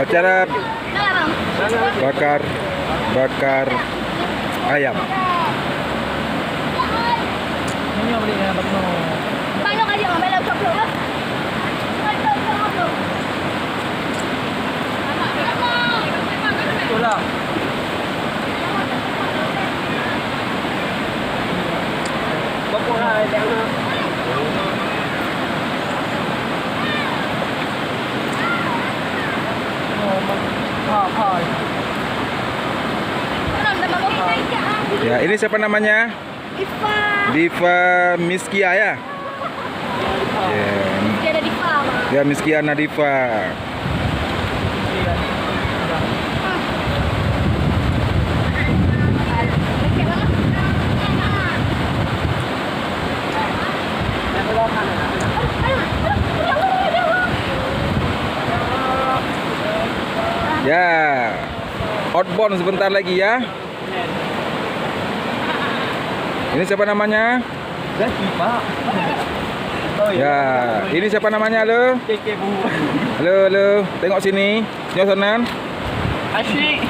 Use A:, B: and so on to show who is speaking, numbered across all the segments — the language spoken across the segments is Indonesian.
A: acara bakar ayam.
B: Ini yang belinya Bagno.
C: Bagno aja ngambil laptop lu.
B: Itulah. Bapak ada yang
A: Ya, ini siapa namanya?
C: Diva.
A: Diva Miskia ya? Ya,
C: Dia ada Diva.
A: ya Miskia Nadifa. Ya, outbound sebentar lagi ya. Ini siapa namanya?
B: Zaki, Pak. Oh
A: Ya, ini siapa namanya lo?
B: Keke Bu.
A: Halo, halo. Tengok sini. Nyosonan.
B: Asyik.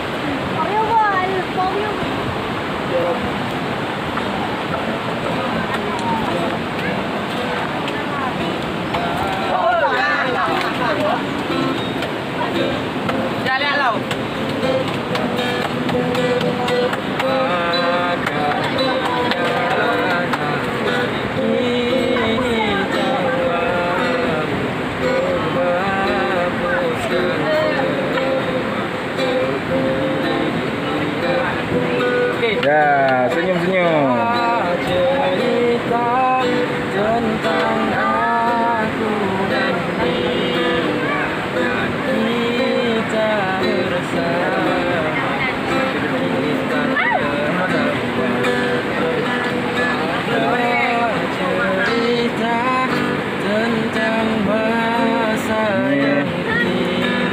B: Jalan lau.
A: Ya, senyum-senyum.
B: Cerita tentang aku dan dia, dan kita bersama. Cerita tentang masa yang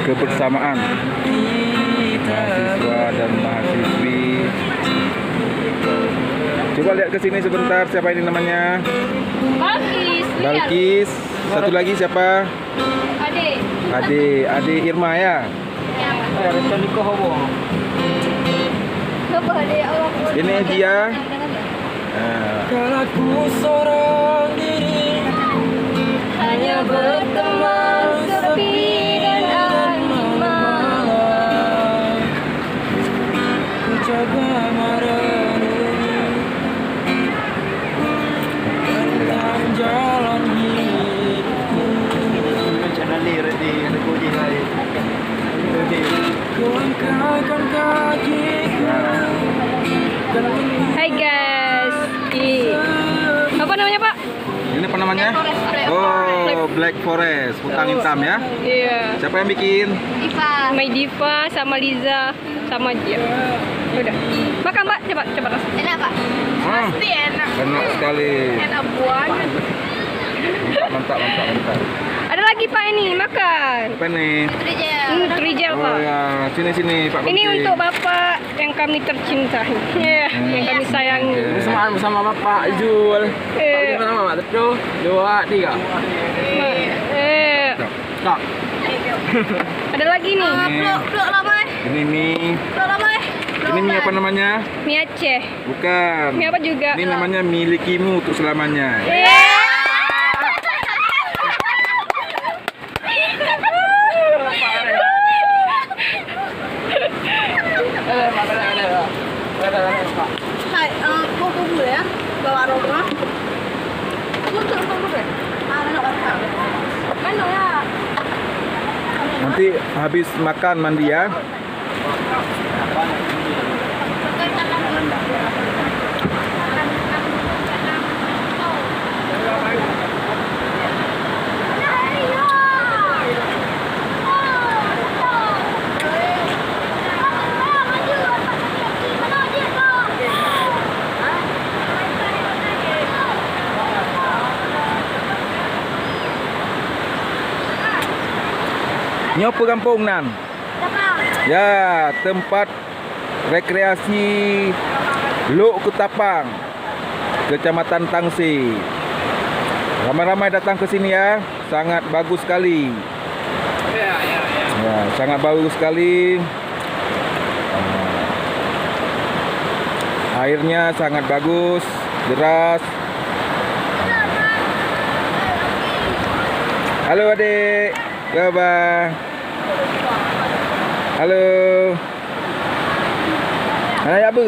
A: Kebersamaan
B: kita
A: mahasiswa dan mahasiswi. Coba lihat ke sini sebentar. Siapa ini namanya?
C: Balkis.
A: Balkis. Satu lagi siapa?
C: Adik.
A: Ade Irma ya.
B: Rencana nikah apa?
C: Coba adik awak.
A: Ini dia. Nah,
B: Kalau ku seorang diri
C: Hanya berteman sepi dan angin malam.
B: ku coba merenungi tentang jalan hidupku. Rencana lirik di negeri lain. Ku angkatkan kakiku.
C: Hai guys. Apa namanya Pak?
A: ini apa namanya? Oh, Black Forest, hutan hitam ya.
C: Iya.
A: Siapa yang bikin?
C: Diva. Mai Diva sama Liza sama dia. Udah. Makan Mbak, coba rasa. Enak Pak. Pasti enak.
A: Enak sekali.
C: Enak banget.
A: Mantap.
C: Ada lagi Pak ini, makan.
A: Apa nih?
C: Nutrijel
A: Oh
C: Pak.
A: ya, sini Pak.
C: Ini
A: Kunci.
C: untuk Bapak yang kami tercintai. Yang kami sayangi.
B: Bersama Bapak Zul.
C: Eh.
B: Bersama Mak Teduh. 2, 3. Tak.
C: Ada lagi nih. Peluk lama.
A: Ini mie.
C: Peluk lama.
A: Ini mie apa namanya?
C: Mie Aceh.
A: Bukan.
C: Mie apa juga?
A: Ini namanya milikimu untuk selamanya.
C: Hai, kau dulu ya. Bawa aroma. Untuk dulu ya. Mana ya?
A: Nanti habis makan mandi ya. Ini apa kampung nan? Ya, tempat rekreasi Luk Ketapang, Kecamatan Tangsi. Ramai-ramai datang ke sini ya, sangat bagus sekali. Ya, sangat bagus sekali. Airnya sangat bagus, deras. Halo adik, Baba. Halo. Mana apa?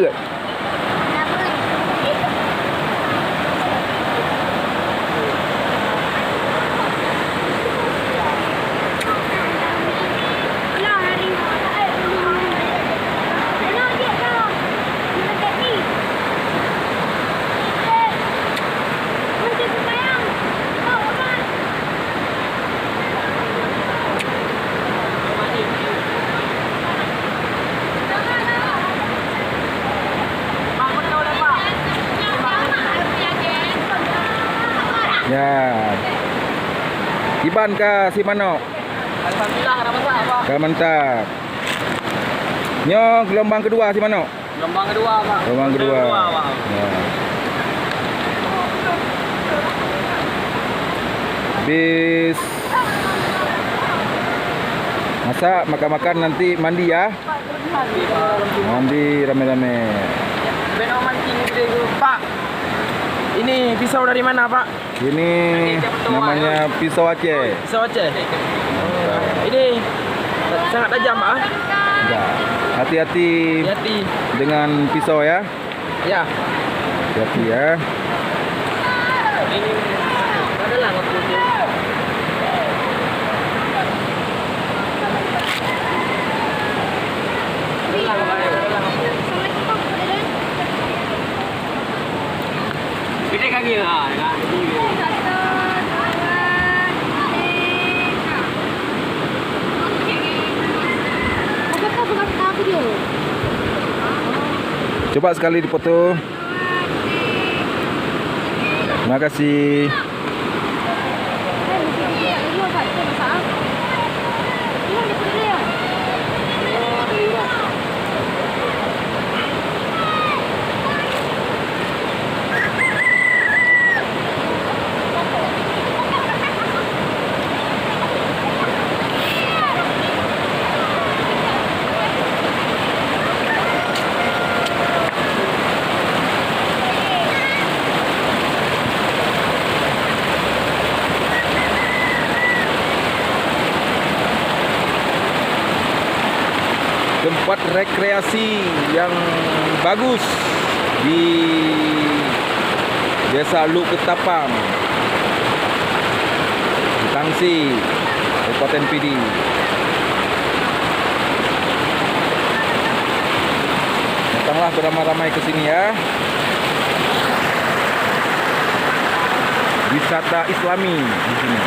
A: Ya. Iban ke si Manok?
B: Alhamdulillah, ada masalah Pak.
A: Dah mantap. Nyo gelombang kedua si Manok?
B: Gelombang kedua Pak.
A: Gelombang kedua.
B: Pak.
A: Ya. Habis masak, makan-makan, nanti mandi ya. Mandi rame-rame.
B: Beno mancing gede tu. Pak. Ini pisau dari mana Pak?
A: Ini namanya pisau Aceh.
B: Pisau Aceh. Ini sangat tajam Pak.
A: Ya. Hati-hati
B: Hati-hati.
A: dengan pisau ya.
B: Ya.
A: Hati-hati ya.
B: Ini adalah waktu itu. Gede kaki lah.
A: Coba sekali dipoto. Terima kasih. Tempat rekreasi yang bagus di Desa Luk Ketapang, Tangsi, Kabupaten Pidi. Datanglah beramai-ramai ke sini ya. Wisata Islami di sini.